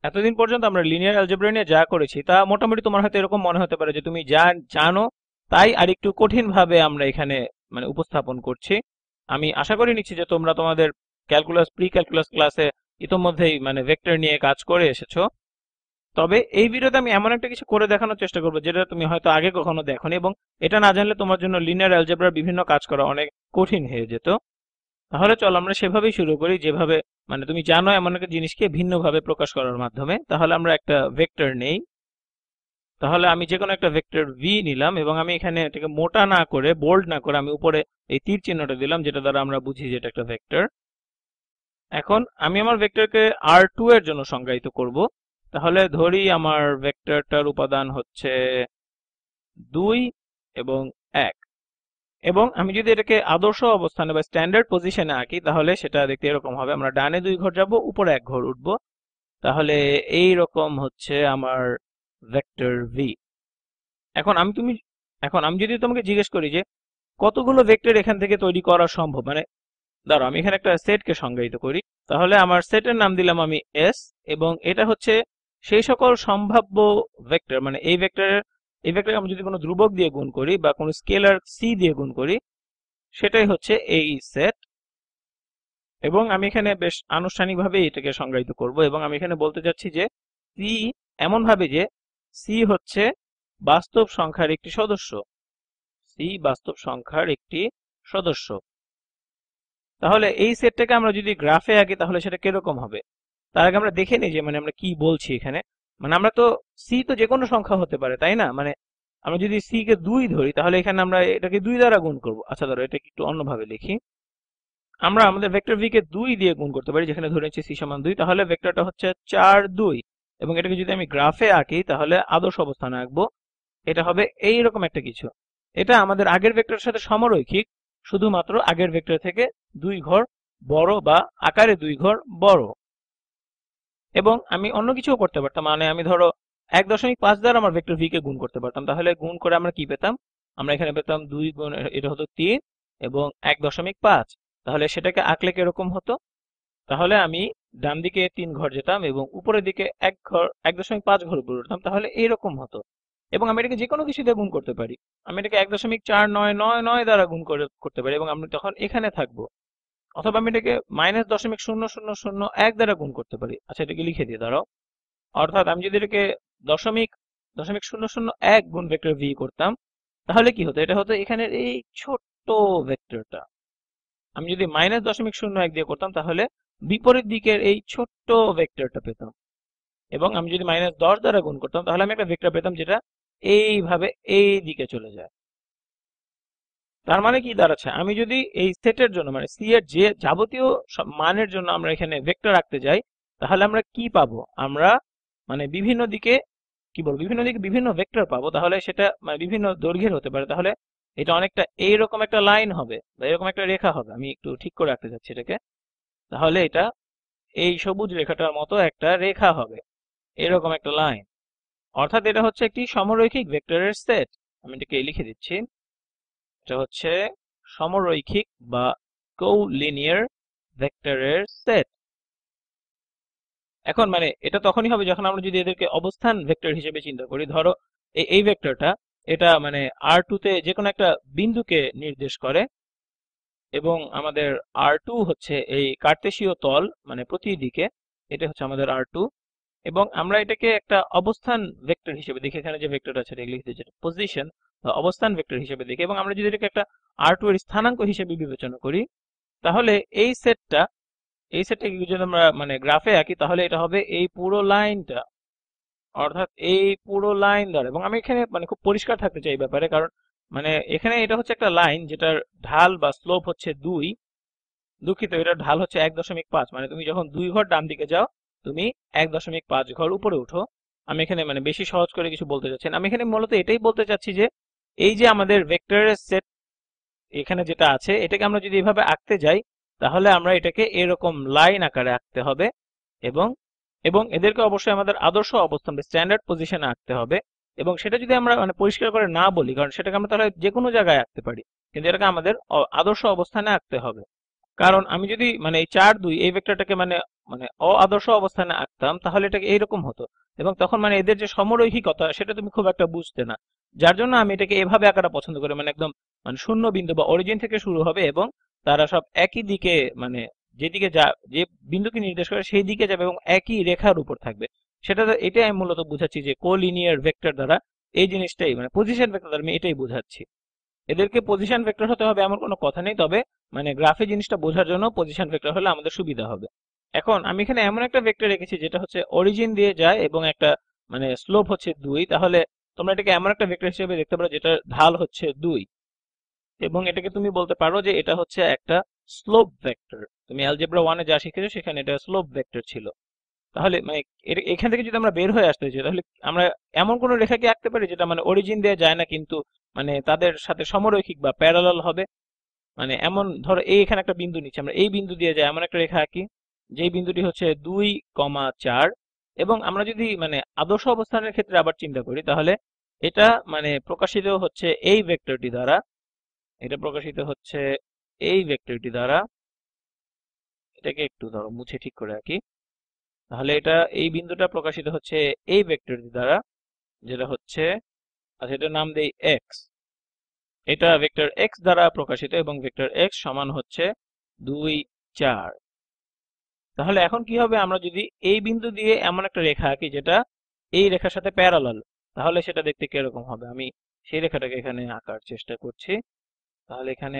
এতদিন পর্যন্ত আমরা লিনিয়ার অ্যালজেব্রা নিয়ে যা করেছি তা মোটামুটি তোমার হয়তো এরকম মনে হতে পারে যে তুমি যা জানো তাই আরেকটু কঠিন ভাবে আমরা এখানে মানে উপস্থাপন করছি। আমি আশা করে নিচ্ছি যে তোমরা তোমাদের ক্যালকুলাস প্রি ক্যালকুলাস ক্লাসে ইতোমধ্যেই মানে ভেক্টর নিয়ে কাজ করে এসেছো। তবে এই ভিডিওতে আমি এমন একটা কিছু করে দেখানোর চেষ্টা করবো যেটা তুমি হয়তো আগে কখনো দেখোনি, এবং এটা না জানলে তোমার জন্য লিনিয়ার অ্যালজেব্রার বিভিন্ন কাজ করা অনেক কঠিন হয়ে যেত। তাহলে চলো আমরা সেভাবেই শুরু করি, যেভাবে মানে তুমি জানো এমন একটা জিনিসকে ভিন্নভাবে প্রকাশ করার মাধ্যমে। তাহলে আমরা একটা ভেক্টর নেই। তাহলে আমি যে কোনো একটা ভেক্টর ভি নিলাম এবং আমি এখানে এটাকে মোটা না করে বোল্ড না করে আমি উপরে এই তীর চিহ্নটা দিলাম, যেটা দ্বারা আমরা বুঝি যে এটা একটা ভেক্টর। এখন আমি আমার ভেক্টরকে R2 এর জন্য সংজ্ঞায়িত করব। তাহলে ধরি আমার ভেক্টরটার উপাদান হচ্ছে 2 এবং 1, এবং আমি যদি এটাকে আদর্শ অবস্থানে বা স্ট্যান্ডার্ড পজিশনে আঁকি তাহলে সেটা দেখতে এরকম হবে। আমরা ডানে 2 ঘর যাব, উপরে 1 ঘর উঠবো। তাহলে এই রকম হচ্ছে আমার ভেক্টর ভি। এখন আমি তুমি এখন আমি যদি তোমাকে জিজ্ঞেস করি যে কতগুলো ভেক্টর এখান থেকে তৈরি করা সম্ভব, মানে দাঁড়াও আমি এখানে একটা সেটকে সংজ্ঞায়িত করি। তাহলে আমার সেটের নাম দিলাম আমি এস, এবং এটা হচ্ছে সেই সকল সম্ভাব্য ভেক্টর, মানে এই ভেক্টর আমি যদি কোনো ধ্রুবক দিয়ে গুণ করি বা কোনো স্কেলার সি দিয়ে গুণ করি সেটাই হচ্ছে এই সেট। এবং আমি এখানে বেশ আনুষ্ঠানিকভাবে এটাকে সংজ্ঞায়িত করব, এবং আমি এখানে বলতে চাচ্ছি যে সি এমন ভাবে যে সি হচ্ছে বাস্তব সংখ্যার একটি সদস্য। সি বাস্তব সংখ্যার একটি সদস্য। তাহলে এই সেটটাকে আমরা যদি গ্রাফে আঁকি তাহলে সেটা কিরকম হবে তার আগে আমরা দেখে নিই যে মানে আমরা কি বলছি এখানে। মানে আমরা তো সি তো যে কোনো সংখ্যা হতে পারে, তাই না? মানে আমরা যদি সি কে 2 ধরি তাহলে এখানে আমরা এটাকে 2 দ্বারা গুণ করব। আচ্ছা ধরো এটাকে একটু অন্যভাবে লিখি। আমরা আমাদের ভেক্টর ভি কে 2 দিয়ে গুণ করতে পারি, যেখানে ধরে নিচ্ছি সি সমান 2। তাহলে ভেক্টরটা হচ্ছে 4 2, এবং এটাকে যদি আমি গ্রাফে আঁকি তাহলে আদর্শ অবস্থানে আঁকবো। এটা হবে এইরকম একটা কিছু। এটা আমাদের আগের ভেক্টরের সাথে সমরৈখিক, শুধুমাত্র আগের ভেক্টর থেকে 2 ঘর বড় বা আকারে 2 ঘর বড়। এবং আমি অন্য কিছুও করতে পারতাম, মানে আমি ধরো 1.5 দ্বারা আমার ভেক্টর ভি কে গুণ করতে পারতাম। তাহলে গুণ করে আমরা কি পেতাম? আমরা এখানে পেতাম 2 গুণ এটা হতো 3 এবং 1.5। তাহলে সেটাকে আঁকলে কিরকম হতো? তাহলে আমি ডান দিকে 3 ঘর যেতাম এবং উপরের দিকে 1.5 ঘর উপরে উঠতাম। তাহলে এইরকম হতো। এবং আমি এটাকে যে কোনো কিছু দিয়ে গুণ করতে পারি। আমি এটাকে 1.4999 দ্বারা গুণ করতে পারি, এবং আমি তখন এখানে থাকবো। অথবা আমি এটাকে -.0001 দ্বারা গুণ করতে পারি। আচ্ছা এটাকে লিখে দিয়ে দাঁড়াও। অর্থাৎ আমি যদি এটাকে দশমিক 0.001 গুণ ভেক্টর ভি করতাম তাহলে কি হতো? এটা হতো এখানের এই ছোট্ট ভেক্টরটা। আমি যদি -.01 দিয়ে করতাম তাহলে বিপরীত দিকের এই ছোট্ট ভেক্টরটা পেতাম। এবং আমি যদি -10 দ্বারা গুণ করতাম তাহলে আমি একটা ভেক্টর পেতাম যেটা এইভাবে এই দিকে চলে যায়। তার মানে কি দাঁড়াচ্ছে? আমি যদি এই সেটের জন্য মানে সি এর যে যাবতীয় মানের জন্য আমরা এখানে ভেক্টর রাখতে যাই তাহলে আমরা কি পাবো? আমরা মানে বিভিন্ন দিকে কি বলবো, বিভিন্ন দিকে বিভিন্ন ভেক্টর পাবো। তাহলে সেটা মানে বিভিন্ন দৈর্ঘ্যের হতে পারে। তাহলে এটা অনেকটা এইরকম একটা লাইন হবে বা এরকম একটা রেখা হবে। আমি একটু ঠিক করে রাখতে চাচ্ছি এটাকে। তাহলে এটা এই সবুজ রেখাটার মতো একটা রেখা হবে, এরকম একটা লাইন। অর্থাৎ এটা হচ্ছে একটি সমরৈখিক ভেক্টরের সেট। আমি এটাকে লিখে দিচ্ছি। এটা হচ্ছে সমরৈখিক বা কো-লিনিয়ার ভেক্টরের সেট। এখন মানে এটা তখনই হবে যখন আমরা যদি এদেরকে অবস্থান ভেক্টর হিসেবে চিন্তা করি। ধরো এই ভেক্টরটা এটা মানে R2 তে যে কোনো একটা বিন্দুকে নির্দেশ করে, এবং আমাদের R2 হচ্ছে এই কার্তেশীয় তল মানে প্রতি দিকে। এটা হচ্ছে আমাদের R2, এবং আমরা এটাকে একটা অবস্থান ভেক্টর হিসেবে দেখি। এখানে যে ভেক্টরটা আছে এটা লিখতে যেটা পজিশন বা অবস্থান ভেক্টর হিসেবে দেখি, এবং আমরা যদি এটাকে একটা R2 এর স্থানাঙ্ক হিসেবে বিবেচনা করি তাহলে এই সেটটাকে যদি আমরা মানে গ্রাফে আঁকি তাহলে এটা হবে এই পুরো লাইনটা। অর্থাৎ এই পুরো লাইন ধরে, এবং আমি এখানে মানে খুব পরিষ্কার থাকতে চাই এই ব্যাপারে, কারণ মানে এখানে এটা হচ্ছে একটা লাইন যেটার ঢাল বা স্লোপ হচ্ছে 2। দুঃখিত, এটার ঢাল হচ্ছে 1.5। মানে তুমি যখন 2 ঘর ডান দিকে যাও তুমি 1.5 ঘর উপরে উঠো। আমি এখানে মানে বেশি সহজ করে কিছু বলতে চাচ্ছি না। আমি এখানে মূলত এটাই বলতে চাচ্ছি যে এই যে আমাদের ভেক্টরের সেট এখানে যেটা আছে এটাকে আমরা যদি এভাবে আঁকতে যাই তাহলে আমরা এটাকে এরকম লাইন আকারে আঁকতে হবে, এবং এবং এদেরকে অবশ্যই আমাদের আদর্শ অবস্থান বা স্ট্যান্ডার্ড পজিশনে আঁকতে হবে। এবং সেটা যদি আমরা মানে পরিষ্কার করে না বলি, কারণ সেটাকে আমরা তাহলে যে কোনো জায়গায় আঁকতে পারি, কিন্তু এটাকে আমাদের আদর্শ অবস্থানে আঁকতে হবে। কারণ আমি যদি মানে এই 4 2 এই ভেক্টরটাকে মানে মানে অআদর্শ অবস্থানে আঁকতাম তাহলে এটাকে এইরকম হতো, এবং তখন মানে এদের যে সমরৈখিকতা সেটা তুমি খুব একটা বুঝতে না। যার জন্য আমি এটাকে এভাবে আঁকাটা পছন্দ করি, মানে একদম মানে শূন্য বিন্দু বা অরিজিন থেকে শুরু হবে এবং তারা সব একই দিকে মানে যেদিকে যা যে বিন্দুকে নির্দেশ করে সেই দিকে যাবে এবং একই রেখার উপর থাকবে। এটাই আমি মূলত বুঝাচ্ছি যে কোলিনিয়ার ভেক্টর দ্বারা, এই জিনিসটাই মানে পজিশন ভেক্টর দ্বারা আমি এটাই বুঝাচ্ছি। এদেরকে পজিশন ভেক্টর হতে হবে এমন কোনো কথা নেই, তবে মানে গ্রাফে জিনিসটা বোঝার জন্য পজিশন ভেক্টর হলে আমাদের সুবিধা হবে। এখন আমি এখানে এমন একটা ভেক্টর রেখেছি যেটা হচ্ছে অরিজিন দিয়ে যায় এবং একটা মানে স্লোপ হচ্ছে 2, তাহলে তোমরা এটাকে এমন একটা ভেক্টর হিসেবে দেখতে পারো যেটা ঢাল হচ্ছে 2, এবং এটাকে তুমি বলতে পারো যে এটা হচ্ছে একটা স্লোপ ভেক্টর। তুমি অ্যালজেব্রা 1 এ যা শিখেছো সেখানে এটা স্লোপ ভেক্টর ছিল। তাহলে মানে এখান থেকে যদি আমরা বের হয়ে আসতে চাই তাহলে আমরা এমন কোন রেখাকে আঁকতে পারি যেটা মানে অরিজিন দিয়ে যায় না কিন্তু মানে তাদের সাথে সমরৈখিক বা প্যারালাল হবে। মানে এমন ধরো এখানে একটা বিন্দু নিচ্ছি, আমরা এই বিন্দু দিয়ে যায় এমন একটা রেখা আঁকি যেই বিন্দুটি হচ্ছে 2,4, এবং আমরা যদি মানে আদর্শ অবস্থানের ক্ষেত্রে আবার চিন্তা করি তাহলে এটা মানে প্রকাশিত হচ্ছে এই ভেক্টরটি দ্বারা, এটা প্রকাশিত হচ্ছে এই ভেক্টরটি দ্বারা। এটাকে একটু ধরো মুছে ঠিক করে আঁকি। তাহলে এটা এই বিন্দুটা প্রকাশিত হচ্ছে এই ভেক্টরটি দ্বারা, যেটা হচ্ছে আচ্ছা এটার নাম দেই এক্স। এটা ভেক্টর এক্স দ্বারা প্রকাশিত এবং ভেক্টর এক্স সমান হচ্ছে 2,4। তাহলে এখন কি হবে, আমরা যদি এই বিন্দু দিয়ে এমন একটা রেখা আঁকি যেটা এই রেখার সাথে প্যারালাল, তাহলে সেটা দেখতে কিরকম হবে। আমি সেই রেখাটাকে এখানে আঁকার চেষ্টা করছি। তাহলে এখানে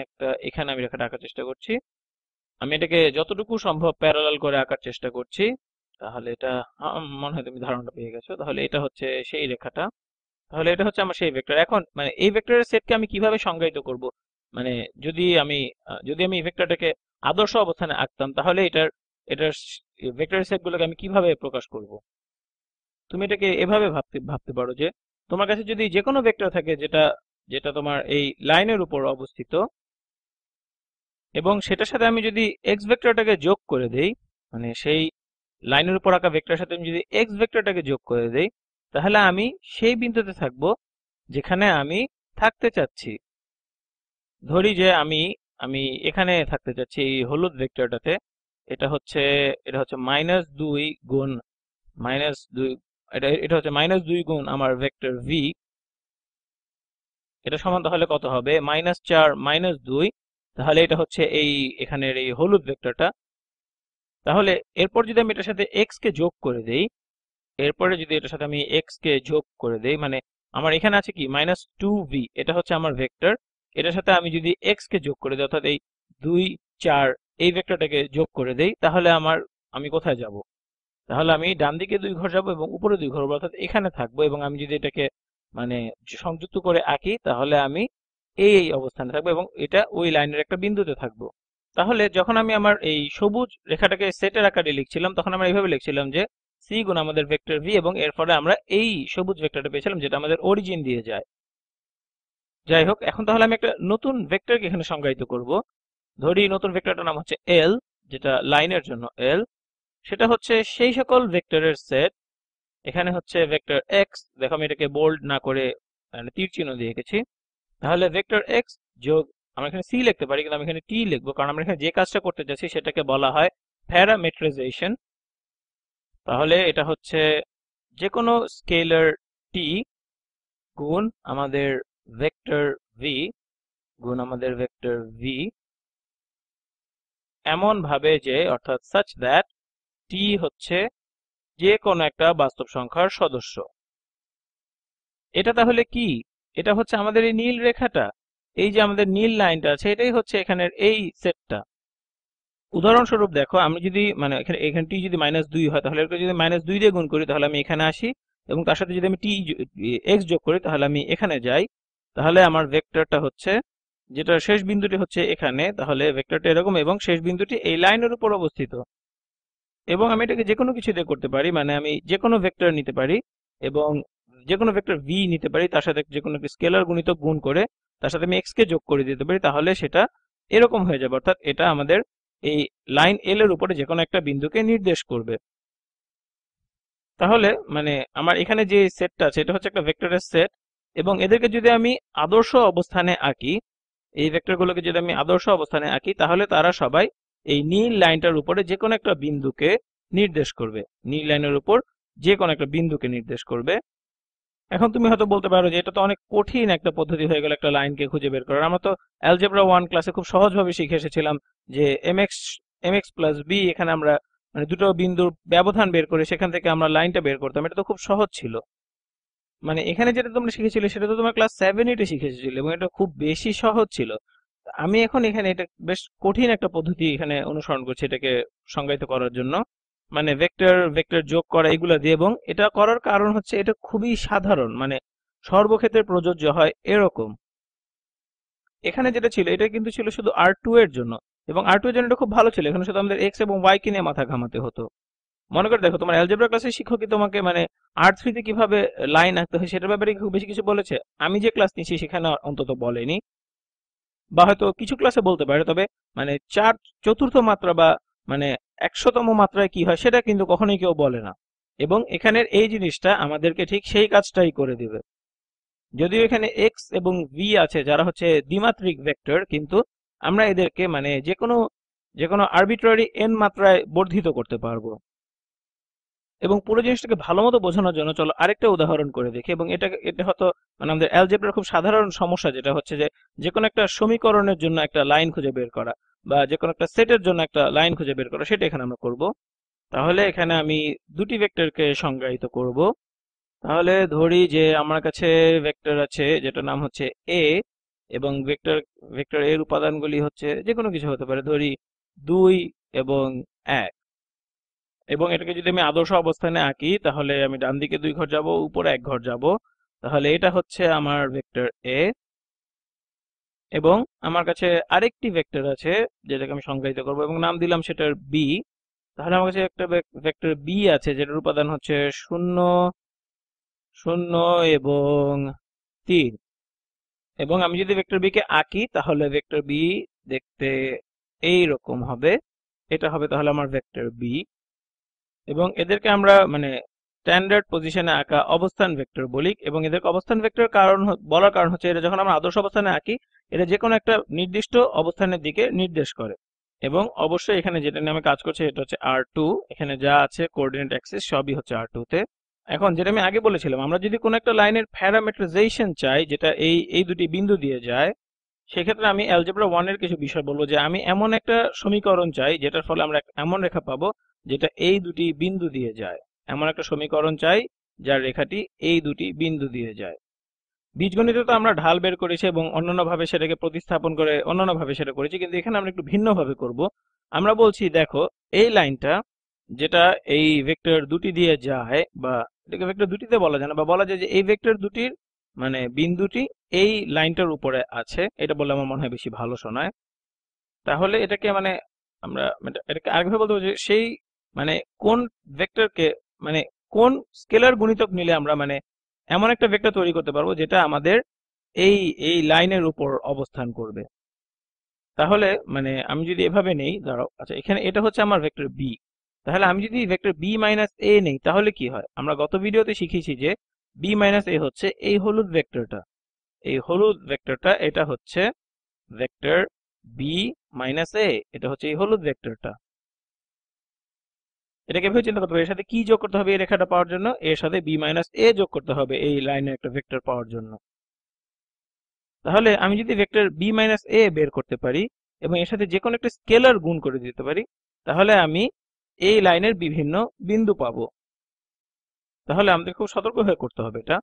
আমি রেখাটা আঁকার চেষ্টা করছি। আমি এটাকে যতটুকু সম্ভব প্যারালাল করে আঁকার চেষ্টা করছি। তাহলে এটা মনে হয় তুমি ধারণাটা পেয়ে গেছো। তাহলে এটা হচ্ছে সেই রেখাটা, তাহলে এটা হচ্ছে আমার সেই ভেক্টর। এখন মানে এই ভেক্টরের সেটকে আমি কিভাবে সংজ্ঞায়িত করব, মানে যদি আমি এই ভেক্টরটাকে আদর্শ অবস্থানে আঁকতাম তাহলে এটার ভেক্টরের সেটগুলোকে আমি কিভাবে প্রকাশ করব। তুমি এটাকে এভাবে ভাবতে ভাবতে পারো যে তোমার কাছে যদি যে কোনো ভেক্টর থাকে যেটা যেটা তোমার এই লাইনের উপর অবস্থিত, এবং সেটার সাথে আমি যদি এক্স ভেক্টরটাকে যোগ করে দেই, মানে সেই লাইনের উপর আঁকা ভেক্টরের সাথে আমি যদি এক্স ভেক্টরটাকে যোগ করে দেই, তাহলে আমি সেই বিন্দুতে থাকবো যেখানে আমি থাকতে চাচ্ছি। ধরি যে আমি আমি এখানে থাকতে চাচ্ছি এই হলুদ ভেক্টরটাতে। এটা হচ্ছে -2 গুণ -2, এটা হচ্ছে -2 গুণ আমার ভেক্টর ভি। এটা সমান তাহলে কত হবে, -4 -2। তাহলে এটা হচ্ছে এই এখানের এই হলুদ ভেক্টরটা। তাহলে এরপর যদি আমি এটার সাথে এক্স কে যোগ করে দেই, এরপরে যদি এটার সাথে আমি এক্স কে যোগ করে দেই, মানে আমার এখানে আছে কি -2v, এটা হচ্ছে আমার ভেক্টর। এটার সাথে আমি যদি এক্স কে যোগ করে দিই অর্থাৎ এই 2 4 এই ভেক্টরটাকে যোগ করে দেই, তাহলে আমি কোথায় যাব, তাহলে আমি ডান দিকে 2 ঘর যাব এবং উপরে 2 ঘর যাব, অর্থাৎ এখানে থাকবো। এবং আমি যদি এটাকে মানে সংযুক্ত করে আঁকি তাহলে আমি এই অবস্থানে থাকবো এবং এটা ওই লাইনের একটা বিন্দুতে থাকবো। তাহলে যখন আমি আমার এই সবুজ রেখাটাকে সেটের আকারে লিখছিলাম তখন আমরা এইভাবে লিখছিলাম যে সি গুণ আমাদের ভেক্টর ভি, এবং এর ফলে আমরা এই সবুজ ভেক্টরটা পেয়েছিলাম যেটা আমাদের অরিজিন দিয়ে যায়। যাই হোক, এখন তাহলে আমি একটা নতুন ভেক্টরকে এখানে সংজ্ঞায়িত করব। ধরি নতুন ভেক্টরটার নাম হচ্ছে এল, যেটা লাইনের জন্য এল। সেটা হচ্ছে সেই সকল ভেক্টরের সেট, এখানে হচ্ছে ভেক্টর এক্স, দেখো আমি এটাকে বোল্ড না করে মানে তীর চিহ্ন দিয়ে রেখেছি। তাহলে ভেক্টর এক্স যোগ, আমরা এখানে সি লিখতে পারি কিন্তু আমি এখানে টি লিখবো কারণ আমরা এখানে যে কাজটা করতে যাচ্ছি সেটাকে বলা হয় প্যারামেট্রাইজেশন। তাহলে এটা হচ্ছে যে কোনো স্কেলার টি গুণ আমাদের ভেক্টর ভি এমন ভাবে যে অর্থাৎ such that টি হচ্ছে যে কোনো একটা বাস্তব সংখ্যার সদস্য। এটা তাহলে কি, এটা হচ্ছে আমাদের এই নীল রেখাটা, এই যে আমাদের নীল লাইনটা আছে এটাই হচ্ছে এখানের এই সেটটা। উদাহরণস্বরূপ দেখো আমি যদি মানে এখানে টি যদি -2 হয় তাহলে এটাকে যদি -2 দিয়ে গুণ করি তাহলে আমি এখানে আসি, এবং তার সাথে যদি আমি এক্স যোগ করি তাহলে আমি এখানে যাই। তাহলে আমার ভেক্টরটা হচ্ছে যেটা শেষ বিন্দুটি হচ্ছে এখানে, তাহলে ভেক্টরটা এরকম এবং শেষ বিন্দুটি এই লাইনের উপর অবস্থিত। এবং আমি এটাকে যে কোনো কিছু দিয়ে করতে পারি, মানে আমি যে কোনো ভেক্টর নিতে পারি এবং যে কোনো ভেক্টর ভি নিতে পারি, তার সাথে যে কোনো একটা স্কেলার গুণিতক গুণ করে তার সাথে আমি এক্স কে যোগ করে দিতে পারি, তাহলে সেটা এরকম হয়ে যাবে। অর্থাৎ এটা আমাদের এই লাইন এল এর উপরে যে কোনো একটা বিন্দুকে নির্দেশ করবে। তাহলে মানে আমার এখানে যে সেটটা আছে এটা হচ্ছে একটা ভেক্টরের সেট, এবং এদেরকে যদি আমি আদর্শ অবস্থানে আঁকি, এই ভেক্টরগুলোকে যদি আমি আদর্শ অবস্থানে আঁকি তাহলে তারা সবাই এই নীল লাইনটার উপরে যে কোনো একটা বিন্দুকে নির্দেশ করবে, নীল লাইনের উপর যে কোনো একটা বিন্দুকে নির্দেশ করবে। এখন তুমি হয়তো বলতে পারো যে এটা তো অনেক কঠিন একটা পদ্ধতি হয়ে গেল একটা লাইনকে খুঁজে বের করার। আমরা তো অ্যালজেব্রা 1 ক্লাসে খুব সহজভাবে শিখে এসেছিলাম যে mx প্লাস b, এখানে আমরা মানে দুটো বিন্দুর ব্যবধান বের করে সেখান থেকে আমরা লাইনটা বের করতাম, এটা তো খুব সহজ ছিল। মানে এখানে যেটা তোমরা শিখেছিলে সেটা তো তোমরা ক্লাস 7-8 এ শিখে এসেছিলে এবং এটা খুব বেশি সহজ ছিল। আমি এখন এখানে এটা বেশ কঠিন একটা পদ্ধতি এখানে অনুসরণ করছি এটাকে সংজ্ঞায়িত করার জন্য, মানে ভেক্টর ভেক্টর যোগ করা এগুলা দিয়ে। এবং এটা করার কারণ হচ্ছে এটা খুবই সাধারণ, মানে সর্বক্ষেত্রে প্রযোজ্য হয় এরকম। এখানে যেটা ছিল এটা কিন্তু ছিল শুধু R2 এর জন্য, এবং R2 এর জন্য এটা খুব ভালো ছিল, এখানে শুধু আমাদের x এবং y কে নিয়ে মাথা ঘামাতে হতো। মনে করে দেখো, তোমার অ্যালজেব্রা ক্লাসের শিক্ষক কি তোমাকে মানে R3 তে কিভাবে লাইন আঁকতে হয় সেটার ব্যাপারে খুব বেশি কিছু বলেছে? আমি যে ক্লাস নিচ্ছি সেখানে অন্তত বলেনি, বা হয়তো কিছু ক্লাসে বলতে পারে, তবে মানে চতুর্থ মাত্রা বা মানে 100তম মাত্রায় কি হয় সেটা কিন্তু কখনোই কেউ বলে না। এবং এখানের এই জিনিসটা আমাদেরকে ঠিক সেই কাজটাই করে দিবে। যদিও এখানে x এবং v আছে যারা হচ্ছে দ্বিমাত্রিক ভেক্টর, কিন্তু আমরা এদেরকে মানে যে কোনো আরবিট্রারি n মাত্রায় বর্ধিত করতে পারবো। এবং পুরো জিনিসটাকে ভালো মতো বোঝানোর জন্য চলো আরেকটা উদাহরণ করে দেখি। এবং এটা হয়তো মানে আমাদের অ্যালজেব্রার খুব সাধারণ সমস্যা, যেটা হচ্ছে যে যে কোনো একটা সমীকরণের জন্য একটা লাইন খুঁজে বের করা, বা যে কোনো একটা সেটের জন্য একটা লাইন খুঁজে বের করা, সেটা এখানে আমরা করব। তাহলে এখানে আমি দুটি ভেক্টরকে সংজ্ঞায়িত করব। তাহলে ধরি যে আমার কাছে ভেক্টর আছে যেটার নাম হচ্ছে a, এবং ভেক্টর এর উপাদানগুলি হচ্ছে যে কোনো কিছু হতে পারে, ধরি 2 এবং 1। এবং এটাকে যদি আমি আদর্শ অবস্থানে আঁকি তাহলে আমি ডান দিকে 2 ঘর যাব, উপরে 1 ঘর যাব। তাহলে এটা হচ্ছে আমার ভেক্টর a। এবং আমার কাছে আরেকটি ভেক্টর আছে যেটাকে আমি সংজ্ঞায়িত করব এবং নাম দিলাম সেটার b। তাহলে আমার কাছে একটা ভেক্টর b আছে যেটার উপাদান হচ্ছে 0, 0 এবং 3। এবং আমি যদি ভেক্টর b কে আঁকি তাহলে ভেক্টর b দেখতে এই রকম হবে। এটা হবে তাহলে আমার ভেক্টর b। এবং এদেরকে আমরা মানে স্ট্যান্ডার্ড পজিশনে আঁকা অবস্থান ভেক্টর বলি। এবং এদেরকে অবস্থান ভেক্টর বলার কারণ হচ্ছে এটা যখন আমরা আদর্শ অবস্থানে আঁকি এটা যে কোনো একটা নির্দিষ্ট অবস্থানের দিকে নির্দেশ করে। এবং অবশ্যই এখানে যেটা নিয়ে আমি কাজ করছি এটা হচ্ছে R2, এখানে যা আছে কোঅর্ডিনেট অ্যাক্সিস সবই হচ্ছে R2 তে। এখন যেটা আমি আগে বলেছিলাম, আমরা যদি কোনো একটা লাইনের প্যারামিটারাইজেশন চাই যেটা এই দুটি বিন্দু দিয়ে যায়, সেক্ষেত্রে আমি অ্যালজেব্রা 1 এর কিছু বিষয় বলবো, যে আমি এমন একটা সমীকরণ চাই যেটার ফলে আমরা এমন রেখা পাবো যেটা এই দুটি বিন্দু দিয়ে যায়। এমন একটা সমীকরণ চাই যার রেখাটি এই দুটি বিন্দু দিয়ে যায়। বীজগণিতে তো আমরা ঢাল বের করেছি এবং অন্যান্য ভাবে সেটাকে প্রতিস্থাপন করে অন্যান্য ভাবে সেটা করেছি, কিন্তু এখানে আমরা একটু ভিন্ন ভাবে করব। আমরা বলছি দেখো এই লাইনটা যেটা এই ভেক্টর দুটি দিয়ে যায়, বা এটাকে ভেক্টর দুটিতে বলা যায় না, বা বলা যায় যে এই ভেক্টর দুটির মানে বিন্দুটি এই লাইনটার উপরে আছে, এটা বললে আমার মনে হয় বেশি ভালো শোনায়। তাহলে এটাকে মানে আমরা এটাকে আরেকভাবে বলতে পারি যে সেই মানে কোন ভেক্টরকে মানে কোন স্কেলার গুণিতক নিলে আমরা মানে এমন একটা ভেক্টর তৈরি করতে পারবো যেটা আমাদের এই এই লাইনের উপর অবস্থান করবে। তাহলে মানে আমি যদি এভাবে নেই, দাঁড়াও, আচ্ছা এখানে এটা হচ্ছে আমার ভেক্টর বি। তাহলে আমি যদি ভেক্টর বি মাইনাস এ নেই তাহলে কি হয়? আমরা গত ভিডিওতে শিখেছি যে বি মাইনাস এ হচ্ছে এই হলুদ ভেক্টরটা। এই হলুদ ভেক্টরটা এটা হচ্ছে ভেক্টর বি মাইনাস এ, এটা হচ্ছে এই হলুদ ভেক্টরটা। এটাকে ভেবে চিন্তা করতে হবে এর সাথে কি যোগ করতে হবে এই রেখাটা পাওয়ার জন্য, এর সাথে বি মাইনাস এ যোগ করতে হবে এই লাইনের একটা ভেক্টর পাওয়ার জন্য। তাহলে আমি যদি ভেক্টর বি মাইনাস এ বের করতে পারি এবং এর সাথে যে কোনো একটা স্কেলার গুণ করে দিতে পারি, তাহলে আমি এই লাইনের বিভিন্ন বিন্দু পাবো। তাহলে আমাদের খুব সতর্ক হয়ে করতে হবে এটা।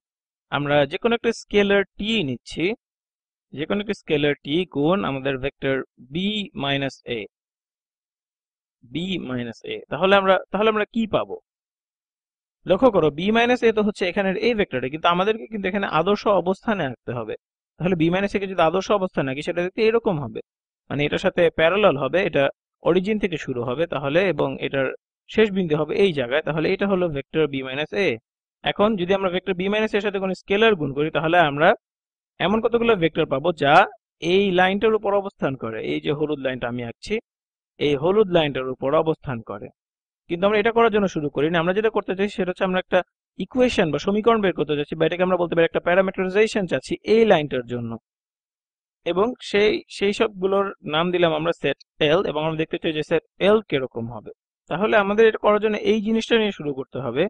আমরা যে কোনো একটা স্কেলার টি নিচ্ছি, যে কোনো একটা স্কেলার টি গুণ আমাদের ভেক্টর বি মাইনাস এ, তাহলে আমরা কি পাবো? লক্ষ্য করো বি মাইনাস এ তো হচ্ছে এখানের এই ভেক্টরটা, কিন্তু আমাদেরকে কিন্তু এখানে আদর্শ অবস্থানে আঁকতে হবে। তাহলে বি মাইনাস এ কে যদি আদর্শ অবস্থানে আঁকি সেটা দেখতে এরকম হবে, মানে এটার সাথে প্যারালাল হবে, এটা অরিজিন থেকে শুরু হবে তাহলে, এবং এটার শেষ বিন্দু হবে এই জায়গায়। তাহলে এটা হলো ভেক্টর বি মাইনাস এ। এখন যদি আমরা ভেক্টর বি মাইনাস এর সাথে কোনো স্কেলার গুণ করি তাহলে আমরা এমন কতগুলো ভেক্টর পাবো যা এই লাইনটার উপর অবস্থান করে। এই যে হলুদ লাইনটা আমি আঁকছি এই হলুদ লাইনটার উপর অবস্থান করে। কিন্তু আমরা এটা করার জন্য শুরু করি না, আমরা যেটা করতে চাই সেটা হচ্ছে আমরা একটা ইকুয়েশন বা সমীকরণ বের করতে চাচ্ছি, বা এটাকে আমরা বলতে পারি একটা প্যারামিটারাইজেশন চাচ্ছি এই লাইনটার জন্য। এবং সেই সবগুলোর নাম দিলাম আমরা সেট এল, এবং আমরা দেখতে চাই যে সেট এল কিরকম হবে। তাহলে আমাদের এটা করার জন্য এই জিনিসটা নিয়ে শুরু করতে হবে।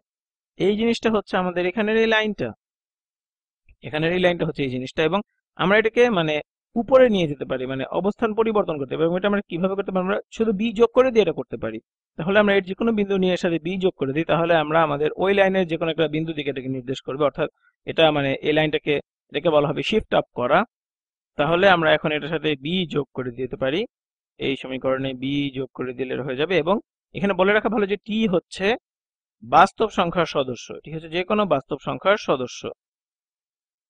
এই জিনিসটা হচ্ছে আমাদের এখানের এই লাইনটা, হচ্ছে এই জিনিসটা, এবং আমরা এটাকে মানে উপরে নিয়ে যেতে পারি, মানে অবস্থান পরিবর্তন করতে পারি। এবং এটা আমরা কিভাবে করতে পারি, আমরা শুধু বি যোগ করে দিয়ে এটা করতে পারি। তাহলে আমরা এর যে কোনো বিন্দু নিয়ে সাথে বি যোগ করে দিই, তাহলে আমরা আমাদের ওই লাইনের যে কোনো একটা বিন্দু দিকে এটাকে নির্দেশ করবে, অর্থাৎ এটা মানে এই লাইনটাকে, এটাকে বলা হবে শিফট আপ করা। তাহলে আমরা এখন এটার সাথে বি যোগ করে দিতে পারি, এই সমীকরণে বি যোগ করে দিলে হয়ে যাবে। এবং এখানে বলে রাখা ভালো যে টি হচ্ছে বাস্তব সংখ্যার সদস্য, ঠিক আছে, যে কোনো বাস্তব সংখ্যার সদস্য।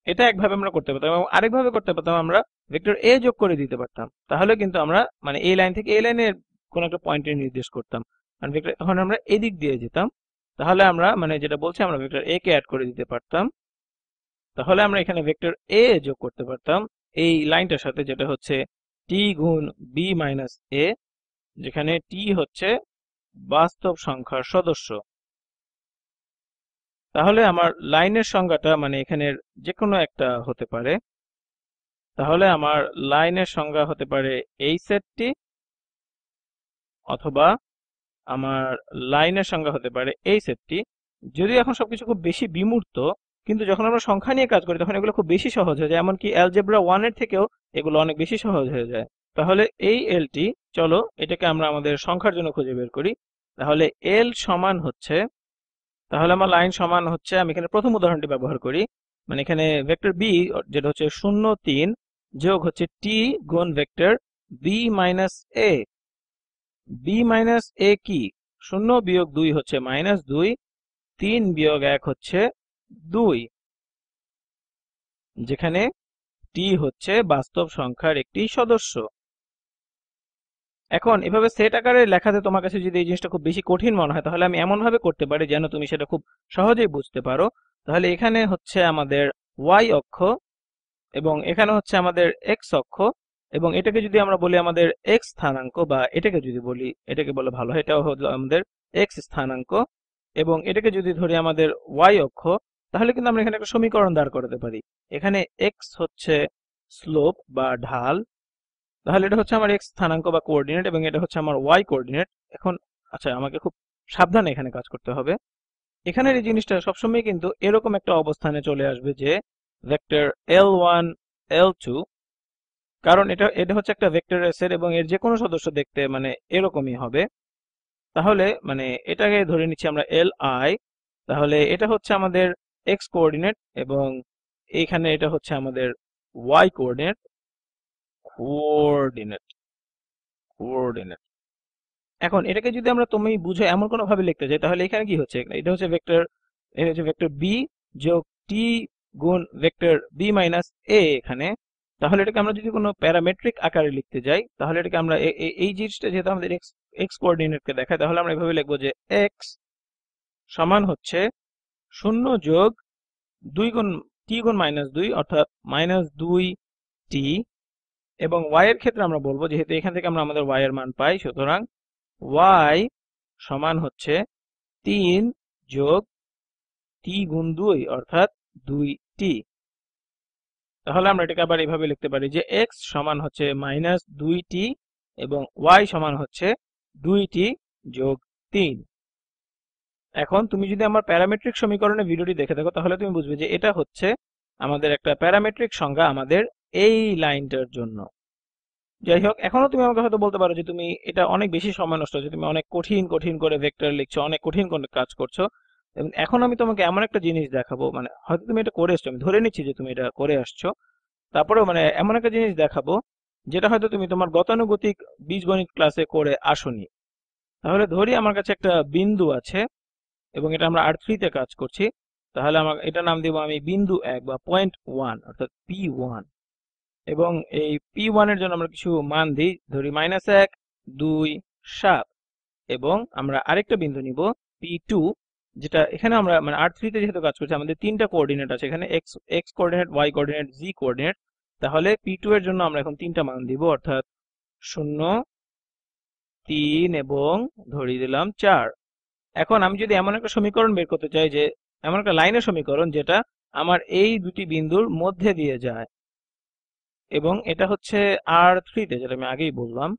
এটা একভাবে আমরা করতে পারতাম, এবং আরেকভাবে করতে পারতাম, আমরা ভেক্টর এ যোগ করে দিতে পারতাম। তাহলে কিন্তু আমরা মানে এই লাইন থেকে এই লাইনের কোন একটা পয়েন্টে নির্দেশ করতাম, কারণ ভেক্টর এখন আমরা এদিক দিয়ে যেতাম। তাহলে আমরা মানে যেটা বলছি, আমরা ভেক্টর এ কে অ্যাড করে দিতে পারতাম। তাহলে আমরা এখানে ভেক্টর এ যোগ করতে পারতাম এই লাইনটার সাথে, যেটা হচ্ছে টি গুণ বি মাইনাস এ, যেখানে টি হচ্ছে বাস্তব সংখ্যার সদস্য। তাহলে আমার লাইনের সংজ্ঞাটা মানে এখানের যে কোনো একটা হতে পারে। তাহলে আমার লাইনের সংজ্ঞা হতে পারে এই সেটটি, অথবা আমার লাইনের সংজ্ঞা হতে পারে এই সেটটি। যদিও এখন সবকিছু খুব বেশি বিমূর্ত, কিন্তু যখন আমরা সংখ্যা নিয়ে কাজ করি তখন এগুলো খুব বেশি সহজ হয়ে যায়, এমনকি অ্যালজেব্রা 1 এর থেকেও এগুলো অনেক বেশি সহজ হয়ে যায়। তাহলে এই এলটি, চলো এটাকে আমরা আমাদের সংখ্যার জন্য খুঁজে বের করি। তাহলে এল সমান হচ্ছে, তাহলে আমার লাইন সমান হচ্ছে, আমি এখানে প্রথম উদাহরণটি ব্যবহার করি, মানে এখানে ভেক্টর বি যেটা হচ্ছে 0 3 যোগ হচ্ছে টি গুণ ভেক্টর বি মাইনাস এ। বি মাইনাস এ কি? 0 বিয়োগ 2 হচ্ছে -2, 3 বিয়োগ 1 হচ্ছে 2, যেখানে টি হচ্ছে বাস্তব সংখ্যার একটি সদস্য। এখন এভাবে সেট আকারে লেখাতে তোমার কাছে যদি এই জিনিসটা খুব বেশি কঠিন মনে হয়, তাহলে আমি এমন ভাবে করতে পারি যেন তুমি সেটা খুব সহজেই বুঝতে পারো। তাহলে এখানে হচ্ছে আমাদের ওয়াই অক্ষ, এবং এখানে হচ্ছে আমাদের এক্স অক্ষ, এবং এটাকে যদি আমরা বলি আমাদের এক্স স্থানাঙ্ক, বা এটাকে যদি বলি, এটাকে বলে ভালো হয়, এটাও হলো আমাদের এক্স স্থানাঙ্ক, এবং এটাকে যদি ধরি আমাদের ওয়াই অক্ষ, তাহলে কিন্তু আমরা এখানে একটা সমীকরণ দাঁড় করাতে পারি। এখানে এক্স হচ্ছে স্লোপ বা ঢাল, তাহলে এটা হচ্ছে আমার এক্স স্থানাঙ্ক বা কোঅর্ডিনেট, এবং এটা হচ্ছে আমার ওয়াই কোঅর্ডিনেট। এখন আচ্ছা, আমাকে খুব সাবধানে এখানে কাজ করতে হবে। এখানের এই জিনিসটা সবসময় কিন্তু এরকম একটা অবস্থানে চলে আসবে যে ভেক্টর L1 L2, কারণ এটা এটা হচ্ছে একটা ভেক্টরের সেট, এবং এর যে কোনো সদস্য দেখতে মানে এরকমই হবে। তাহলে মানে এটাকে ধরে নিচ্ছি আমরা Li, তাহলে এটা হচ্ছে আমাদের এক্স কোঅর্ডিনেট, এবং এইখানে এটা হচ্ছে আমাদের ওয়াই কোঅর্ডিনেট। কোঅর্ডিনেট কোঅর্ডিনেট এখন এটাকে যদি আমরা তুমি বুঝো এমন কোনো ভাবে লিখতে চাই, তাহলে এখানে কি হচ্ছে, এটা হচ্ছে ভেক্টর, এটা হচ্ছে ভেক্টর বি যোগ টি গুণ ভেক্টর বি মাইনাস এ এখানে। তাহলে এটাকে আমরা যদি কোনো প্যারামেট্রিক আকারে লিখতে যাই, তাহলে এটাকে আমরা এই জিনিসটা যেহেতু আমাদের এক্স এক্স কোঅর্ডিনেটকে দেখায়, তাহলে আমরা এভাবে লিখবো যে এক্স সমান হচ্ছে 0 যোগ 2 গুণ টি গুণ -2, অর্থাৎ -2 টি। এবং ওয়াই এর ক্ষেত্রে আমরা বলবো, যেহেতু এখান থেকে আমরা আমাদের ওয়াই এর মান পাই, সুতরাং y সমান হচ্ছে 3 যোগ টি গুণ 2, অর্থাৎ 2t। তাহলে আমরা এটাকে আবার এইভাবে লিখতে পারি যে x সমান হচ্ছে -2t, এবং y সমান হচ্ছে 2t যোগ 3। এখন তুমি যদি আমার প্যারামেট্রিক সমীকরণের ভিডিওটি দেখে থাকো, তাহলে তুমি বুঝবে যে এটা হচ্ছে আমাদের একটা প্যারামেট্রিক সংজ্ঞা আমাদের এই লাইনটার জন্য। যাই হোক, এখনো তুমি আমাকে হয়তো বলতে পারো যে তুমি এটা অনেক বেশি সময় নষ্ট হচ্ছে, তুমি অনেক কঠিন কঠিন করে ভেক্টর লিখছো, অনেক কঠিন করে কাজ করছো। এবং এখন আমি তোমাকে এমন একটা জিনিস দেখাবো, মানে হয়তো তুমি এটা করে আসছো, আমি ধরে নিচ্ছি যে তুমি এটা করে আসছো, তারপরেও মানে এমন একটা জিনিস দেখাবো যেটা হয়তো তুমি তোমার গতানুগতিক বীজগণিত ক্লাসে করে আসোনি। তাহলে ধরি আমার কাছে একটা বিন্দু আছে, এবং এটা আমরা R3 তে কাজ করছি। তাহলে আমার এটা নাম দিব আমি বিন্দু 1 বা পয়েন্ট 1, অর্থাৎ P1। এবং এই P1 এর জন্য আমরা কিছু মান দিই, ধরি -1 2 7, এবং আমরা আরেকটা বিন্দু নিব P2, যেটা এখানে আমরা মানে R3 তে যেহেতু কাজ করছি, আমাদের তিনটা কোঅর্ডিনেট আছে এখানে, x coordinate, y coordinate, z coordinate. তাহলে P2 এর জন্য আমরা এখন তিনটা মান দিব, অর্থাৎ 0 3 এবং ধরিয়ে দিলাম 4। এখন আমি যদি এমন একটা সমীকরণ বের করতে চাই, যে এমন একটা লাইনের সমীকরণ যেটা আমার এই দুটি বিন্দুর মধ্যে দিয়ে যায়, এবং এটা হচ্ছে R3 তে, যেটা আমি আগেই বললাম।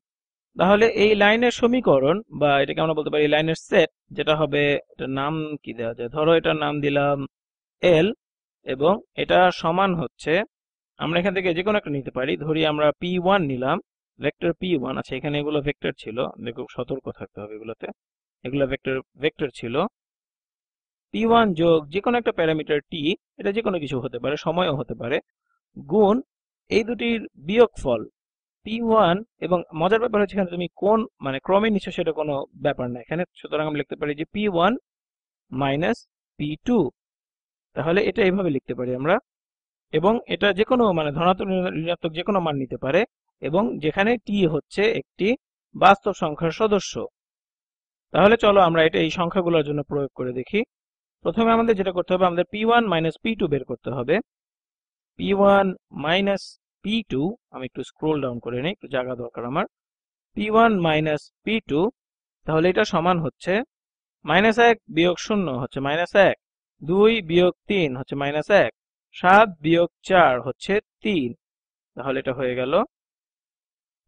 তাহলে এই লাইনের সমীকরণ বা এটাকে আমরা বলতে পারি লাইনের সেট, যেটা হবে, এটার নাম কি দেওয়া যায়, ধরো এটার নাম দিলাম L, এবং এটা সমান হচ্ছে, আমরা এখান থেকে যে কোনো একটা নিতে পারি, ধরি আমরা P1 নিলাম, ভেক্টর P1 আছে, এখানে এগুলো ভেক্টর ছিল, দেখো সতর্ক থাকতে হবে এগুলোতে, এগুলো ভেক্টর ভেক্টর ছিল। P1 যোগ যে কোনো একটা প্যারামিটার T, এটা যে কোনো কিছু হতে পারে, সময়ও হতে পারে, গুণ এই দুটির বিয়োগফল P1, এবং মজার ব্যাপার হচ্ছে এখানে তুমি কোন মানে ক্রমে নিচ্ছ সেটা কোনো ব্যাপার না এখানে, সুতরাং আমরা লিখতে পারি যে P1 মাইনাস P2। তাহলে এটা এইভাবে লিখতে পারি আমরা, এবং এটা যে কোনো মানে ধনাত্মক ঋণাত্মক যে কোনো মান নিতে পারে, এবং যেখানে T হচ্ছে একটি বাস্তব সংখ্যার সদস্য। তাহলে চলো আমরা এটা এই সংখ্যাগুলোর জন্য প্রয়োগ করে দেখি। প্রথমে আমাদের যেটা করতে হবে, আমাদের P1 মাইনাস P2 বের করতে হবে। P1 মাইনাস P2, আমি একটু স্ক্রোল ডাউন করে নিই, একটু জায়গা দরকার আমার। P1 মাইনাস P2, তাহলে এটা সমান হচ্ছে -1 বিয়োগ 0 হচ্ছে -1, 2 বিয়োগ 3 হচ্ছে -1, 7 বিয়োগ 4 হচ্ছে 3। তাহলে এটা হয়ে গেল।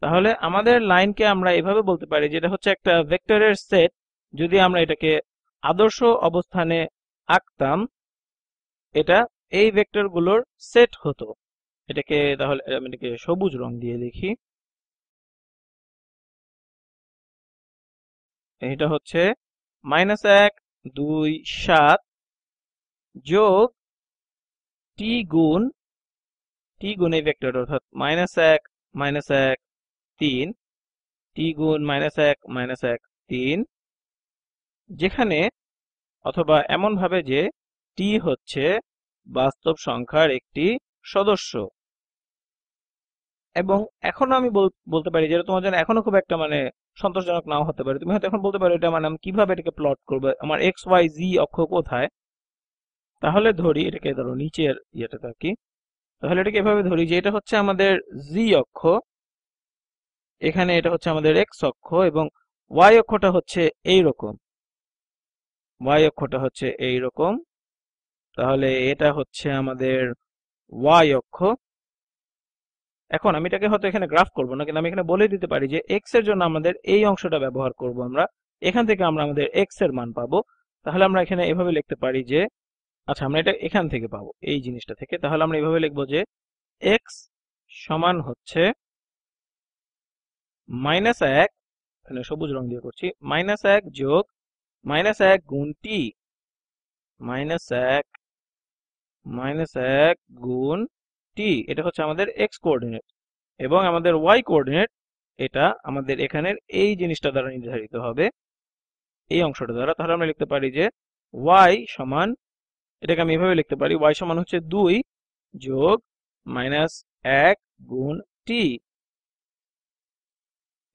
তাহলে আমাদের লাইনকে আমরা এভাবে বলতে পারি যে এটা হচ্ছে একটা ভেক্টরের সেট। যদি আমরা এটাকে আদর্শ অবস্থানে আঁকতাম, এটা এই ভেক্টরগুলোর সেট হতো। এটাকে তাহলে আমি এটাকে সবুজ রং দিয়ে লিখি। এটা হচ্ছে -1 2 7 যোগ টি গুণ এই ভেক্টর, অর্থাৎ -1 -1 3, টি গুণ -1 -1 3, যেখানে অথবা এমন ভাবে যে টি হচ্ছে বাস্তব সংখ্যার একটি সদস্য। এবং এখন আমি বলতে পারি, যেটা তোমার জন্য এখনো খুব একটা মানে সন্তোষজনক নাও হতে পারে, তুমি হয়তো এখন বলতে পারো এটা মানে আমি কিভাবে এটাকে প্লট করবো, আমার এক্স ওয়াই জি অক্ষ কোথায়। তাহলে ধরি এটাকে, ধরো নিচের ইয়েটা থাকি, তাহলে এটাকে এভাবে ধরি যে এটা হচ্ছে আমাদের জি অক্ষ, এখানে এটা হচ্ছে আমাদের এক্স অক্ষ, এবং ওয়াই অক্ষটা হচ্ছে এইরকম, তাহলে এটা হচ্ছে আমাদের ওয়াই অক্ষ। এখন আমি এটাকে হয়তো এখানে গ্রাফ করব না, কিন্তু আমি এখানে বলে দিতে পারি যে এক্স এর জন্য আমাদের এই অংশটা ব্যবহার করব আমরা, এখান থেকে আমরা আমাদের এক্স এর মান পাবো। তাহলে আমরা এখানে এভাবে লিখতে পারি যে, আচ্ছা আমরা এটা এখান থেকে পাবো এই জিনিসটা থেকে, তাহলে আমরা এভাবে লিখবো যে এক্স সমান হচ্ছে -1, এখানে সবুজ রং দিয়ে করছি, -1 যোগ -1 গুণ টি, -1 গুণ টি, এটা হচ্ছে আমাদের এক্স কোঅর্ডিনেট, এবং আমাদের ওয়াই কোঅর্ডিনেট এটা আমাদের এখানের এই জিনিসটা দ্বারা নির্ধারিত হবে, এই অংশটা দ্বারা। তাহলে আমরা লিখতে পারি যে y সমান, এটাকে আমি এভাবে লিখতে পারি, y সমান হচ্ছে 2 যোগ -1 গুণ t,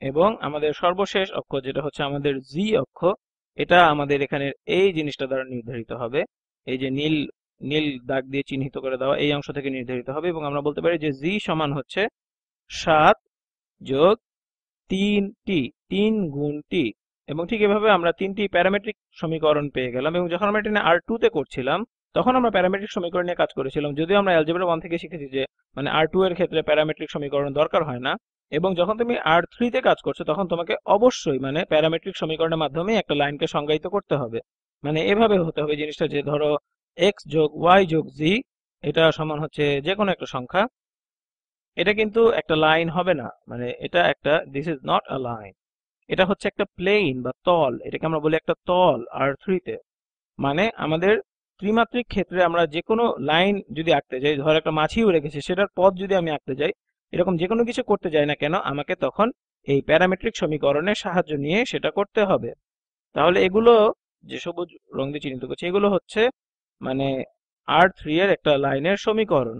এবং আমাদের সর্বশেষ অক্ষ যেটা হচ্ছে আমাদের z অক্ষ, এটা আমাদের এখানের এই জিনিসটা দ্বারা নির্ধারিত হবে, এই যে নীল নীল দাগ দিয়ে চিহ্নিত করে দেওয়া এই অংশ থেকে নির্ধারিত হবে। এবং আমরা বলতে পারি যে z সমান হচ্ছে 7 যোগ 3t, 3 গুণ t। এবং ঠিক এভাবে আমরা তিনটি প্যারামেট্রিক সমীকরণ পেয়ে গেলাম। এবং যখন আমরা এটা R2 তে করছিলাম, তখন আমরা প্যারামেট্রিক সমীকরণ নিয়ে কাজ করেছিলাম, যদিও আমরা অ্যালজেব্রা 1 থেকে শিখেছি যে মানে R2 এর ক্ষেত্রে প্যারামেট্রিক সমীকরণ দরকার হয় না। এবং যখন তুমি R3 তে কাজ করছো, তখন তোমাকে অবশ্যই মানে প্যারামেট্রিক সমীকরণের মাধ্যমে একটা লাইনকে সংজ্ঞায়িত করতে হবে। মানে এভাবে হতে হবে জিনিসটা, যে ধরো x যোগ y যোগ z, এটা সমান হচ্ছে যে কোনো একটা সংখ্যা, এটা কিন্তু একটা লাইন হবে না, মানে এটা একটা, this is not a line, এটা হচ্ছে একটা প্লেন বা তল, এটাকে আমরা বলি একটা তল R3 তে। মানে আমাদের ত্রিমাত্রিক ক্ষেত্রে আমরা যে কোনো লাইন যদি আঁকতে যাই, ধর একটা মাছি উড়ে গেছে, সেটার পথ যদি আমি আঁকতে যাই, এরকম যে কোনো কিছু করতে যাই না কেন, আমাকে তখন এই প্যারামেট্রিক সমীকরণের সাহায্য নিয়ে সেটা করতে হবে। তাহলে এগুলো যে সবুজ রং দিয়ে চিহ্নিত করছে, এগুলো হচ্ছে মানে R3 এর একটা লাইনের সমীকরণ।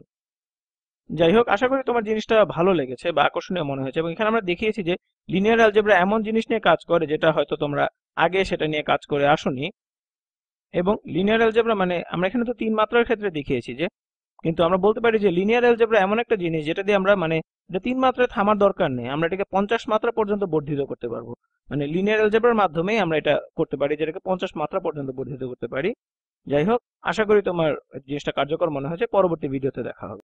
যাই হোক, আশা করি তোমার জিনিসটা ভালো লেগেছে বা আকর্ষণীয় মনে হয়েছে। এবং এখানে আমরা দেখিয়েছি যে লিনিয়ার অ্যালজেব্রা এমন জিনিস নিয়ে কাজ করে যেটা হয়তো তোমরা আগে সেটা নিয়ে কাজ করে আসোনি। এবং লিনিয়ার অ্যালজেব্রা মানে আমরা এখানে তো 3 মাত্রার ক্ষেত্রে দেখিয়েছি যে, কিন্তু আমরা বলতে পারি যে লিনিয়ার অ্যালজেব্রা এমন একটা জিনিস যেটা দিয়ে আমরা মানে এটা 3 মাত্রায় থামার দরকার নেই, আমরা এটাকে 50 মাত্রা পর্যন্ত বর্ধিত করতে পারবো। মানে লিনিয়ার অ্যালজেব্রার মাধ্যমেই আমরা এটা করতে পারি, যেটাকে 50 মাত্রা পর্যন্ত বর্ধিত করতে পারি। যাই হোক, আশা করি তোমার জিনিসটা কার্যকর মনে হয়েছে। পরবর্তী ভিডিওতে দেখা হবে।